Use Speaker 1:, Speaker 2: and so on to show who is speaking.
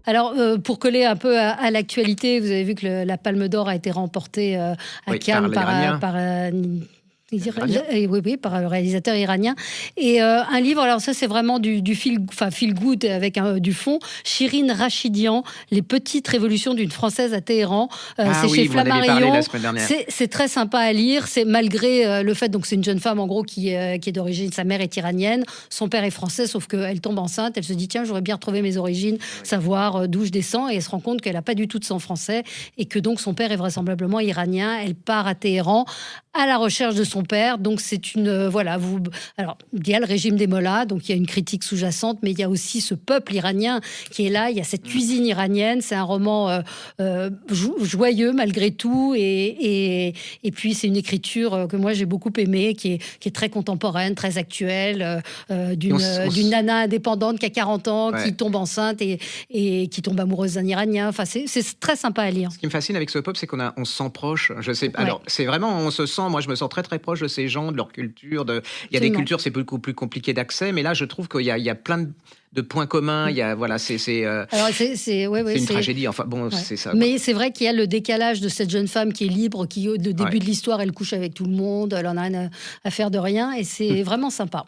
Speaker 1: Alors, pour coller un peu à l'actualité, vous avez vu que la Palme d'Or a été remportée à Cannes par oui, par un réalisateur iranien. Et un livre, alors ça c'est vraiment du feel good avec du fond. Shirin Rachidian, Les petites révolutions d'une Française à Téhéran. C'est chez Flammarion. C'est très sympa à lire. C'est malgré le fait, donc c'est une jeune femme en gros qui est d'origine, sa mère est iranienne, son père est français, sauf qu'elle tombe enceinte. Elle se dit tiens, j'aurais bien retrouvé mes origines, savoir d'où je descends, et elle se rend compte qu'elle n'a pas du tout de sang français et que donc son père est vraisemblablement iranien. Elle part à Téhéran à la recherche de son père. Donc c'est une alors il y a le régime des mollahs, donc il y a une critique sous-jacente, mais il y a aussi ce peuple iranien qui est là. Il y a cette cuisine iranienne. C'est un roman joyeux malgré tout, et puis c'est une écriture que moi j'ai beaucoup aimée, qui est très contemporaine, très actuelle, d'une nana indépendante qui a 40 ans, qui tombe enceinte et qui tombe amoureuse d'un Iranien. Enfin c'est très sympa à lire.
Speaker 2: Ce qui me fascine avec ce pop, c'est on se sent proche. Je sais. Alors c'est vraiment, on se sent. Moi, je me sens très très proche de ces gens, de leur culture. Il y a des cultures, c'est beaucoup plus compliqué d'accès, mais là, je trouve qu'il y a plein de points communs. Il y a c'est une tragédie. Enfin bon, c'est ça.
Speaker 1: Mais c'est vrai qu'il y a le décalage de cette jeune femme qui est libre, qui au début de l'histoire, elle couche avec tout le monde, elle en a rien à faire de rien, et c'est vraiment sympa.